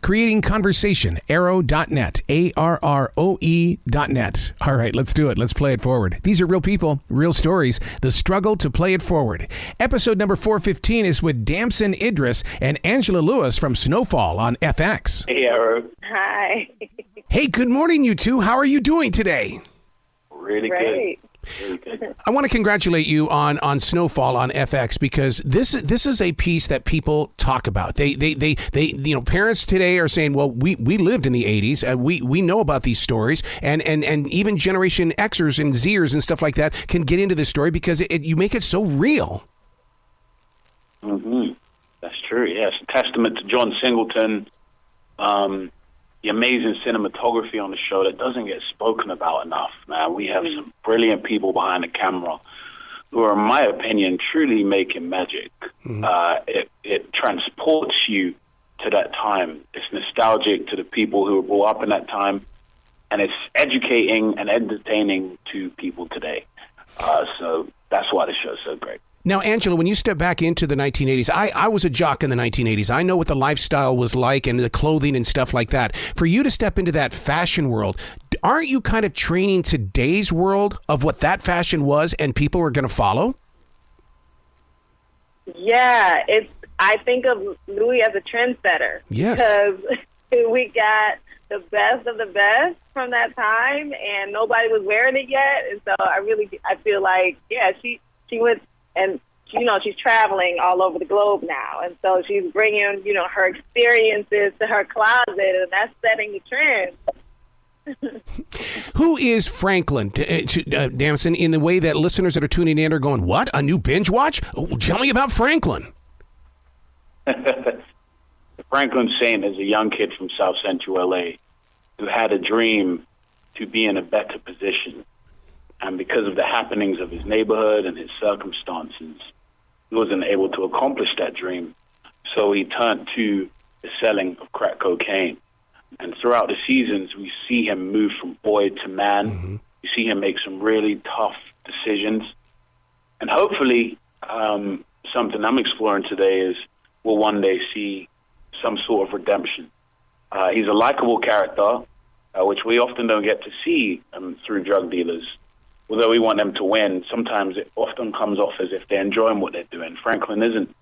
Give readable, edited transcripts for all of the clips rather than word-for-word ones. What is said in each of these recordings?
Creating conversation, arrow.net, ARROE.net. All right, let's do it. Let's play it forward. These are real people, real stories, the struggle to play it forward. Episode number 415 is with Damson Idris and Angela Lewis from Snowfall on FX. Hey, Arrow. Hi. Hey, good morning, you two. How are you doing today? Really Great. good. Really good. I want to congratulate you on Snowfall on FX because this is a piece that people talk about. They parents today are saying, well, we lived in the 80s. We know about these stories, and even Generation Xers and Zers and stuff like that can get into this story because you make it so real. Mm-hmm. That's true. Yes, a testament to John Singleton. The amazing cinematography on the show that doesn't get spoken about enough, man. We have some brilliant people behind the camera who are, in my opinion, truly making magic. It transports you to that time. It's nostalgic to the people who were brought up in that time, and it's educating and entertaining to people today. So that's why the show's so great. Now, Angela, when you step back into the 1980s, I was a jock in the 1980s. I know what the lifestyle was like and the clothing and stuff like that. For you to step into that fashion world, aren't you kind of training today's world of what that fashion was and people are going to follow? Yeah, I think of Louis as a trendsetter. Yes. Because we got the best of the best from that time, and nobody was wearing it yet. And so I feel like, yeah, she went. And, she's traveling all over the globe now. And so she's bringing, her experiences to her closet, and that's setting the trend. Who is Franklin, Damson, in the way that listeners that are tuning in are going, what, a new binge watch? Oh, tell me about Franklin. Franklin Saint is a young kid from South Central L.A. who had a dream to be in a better position. And because of the happenings of his neighborhood and his circumstances, he wasn't able to accomplish that dream. So he turned to the selling of crack cocaine. And throughout the seasons, we see him move from boy to man. Mm-hmm. We see him make some really tough decisions. And hopefully, something I'm exploring today is we'll one day see some sort of redemption. He's a likable character, which we often don't get to see through drug dealers. Although we want them to win, sometimes it often comes off as if they're enjoying what they're doing. Franklin isn't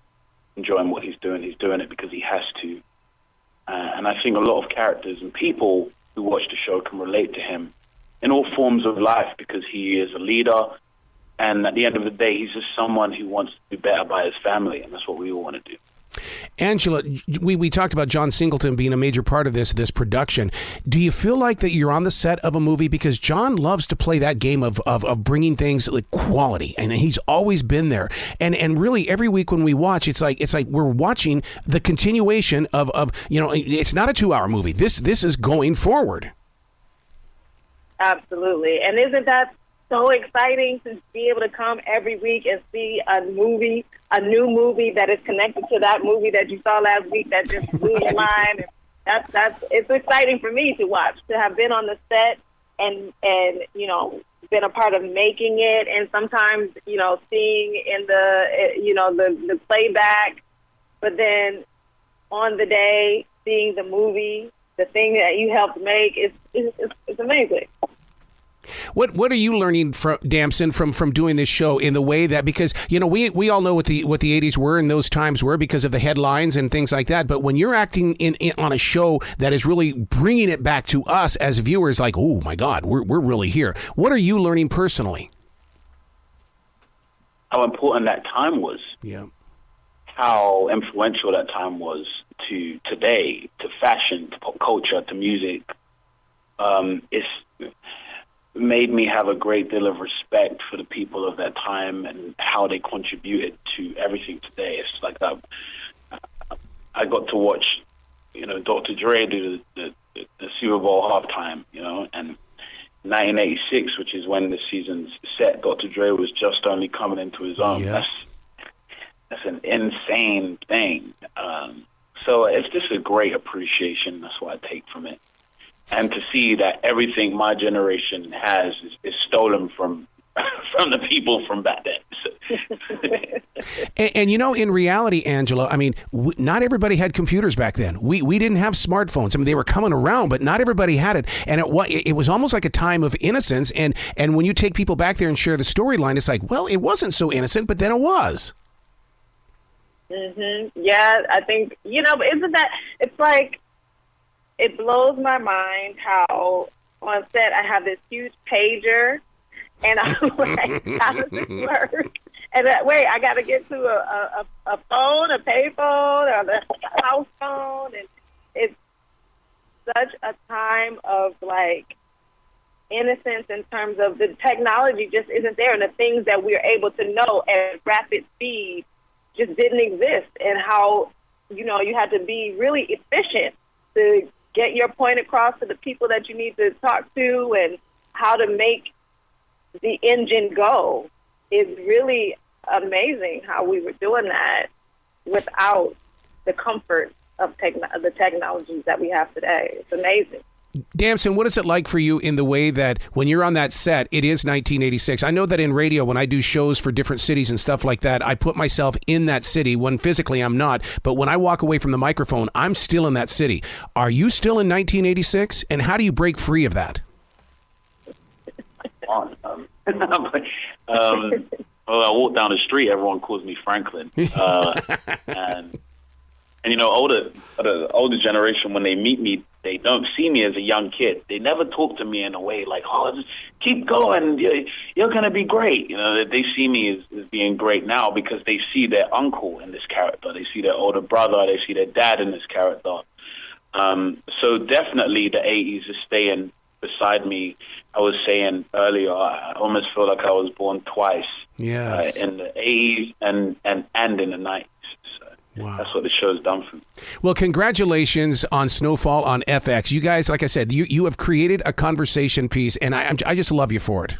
enjoying what he's doing. He's doing it because he has to. And I think a lot of characters and people who watch the show can relate to him in all forms of life because he is a leader. And at the end of the day, he's just someone who wants to do better by his family. And that's what we all want to do. Angela, we talked about John Singleton being a major part of this production. Do you feel like that you're on the set of a movie? Because John loves to play that game of bringing things like quality, and he's always been there. And really, every week when we watch, it's like we're watching the continuation of it's not a 2-hour movie. This is going forward. Absolutely. And isn't that so exciting to be able to come every week and see a new movie that is connected to that movie that you saw last week that just blew your mind. And it's exciting for me to watch, to have been on the set and been a part of making it, and sometimes seeing in the playback, but then on the day seeing the movie, the thing that you helped make, it's amazing. What are you learning from Damson from doing this show in the way that, because we all know what the 80s were and those times were because of the headlines and things like that, but when you're acting in on a show that is really bringing it back to us as viewers, like, oh my God, we're really here. What are you learning personally? How important that time was. Yeah. How influential that time was to today, to fashion, to pop culture, to music. It's made me have a great deal of respect for the people of that time and how they contributed to everything today. It's like I got to watch, Dr. Dre do the Super Bowl halftime, and 1986, which is when the season's set, Dr. Dre was just only coming into his own. Yeah. That's an insane thing. So it's just a great appreciation. That's what I take from it. And to see that everything my generation has is stolen from the people from back then. And you know, in reality, Angela, I mean, not everybody had computers back then. We didn't have smartphones. I mean, they were coming around, but not everybody had it. And it was almost like a time of innocence. And when you take people back there and share the storyline, it's like, well, it wasn't so innocent, but then it was. Mm-hmm. Yeah, I think, you know, but isn't that, it's like, it blows my mind how on set I have this huge pager, and I'm like, how does this work? And wait, I got to get to a phone, a pay phone, or the house phone, and it's such a time of, like, innocence in terms of the technology just isn't there, and the things that we're able to know at rapid speed just didn't exist, and how, you know, you had to be really efficient to get your point across to the people that you need to talk to, and how to make the engine go. Is really amazing how we were doing that without the comfort of the technologies that we have today. It's amazing. Damson, what is it like for you in the way that when you're on that set, it is 1986? I know that in radio, when I do shows for different cities and stuff like that, I put myself in that city when physically I'm not. But when I walk away from the microphone, I'm still in that city. Are you still in 1986? And how do you break free of that? Well, I walk down the street, everyone calls me Franklin. And you know, the older generation, when they meet me, they don't see me as a young kid. They never talk to me in a way like, oh, just keep going, you're going to be great. You know, they see me as being great now because they see their uncle in this character. They see their older brother. They see their dad in this character. So definitely the 80s is staying beside me. I was saying earlier, I almost feel like I was born twice. Yes. In the 80s and in the 90s. Wow. That's what the show's done for me. Well, congratulations on Snowfall on FX. You guys, like I said, you have created a conversation piece, and I just love you for it.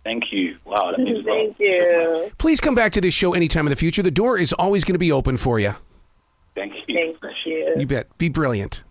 Thank you. Wow, that means Thank you. Please come back to this show anytime in the future. The door is always going to be open for you. Thank you. Thank you. You bet. Be brilliant.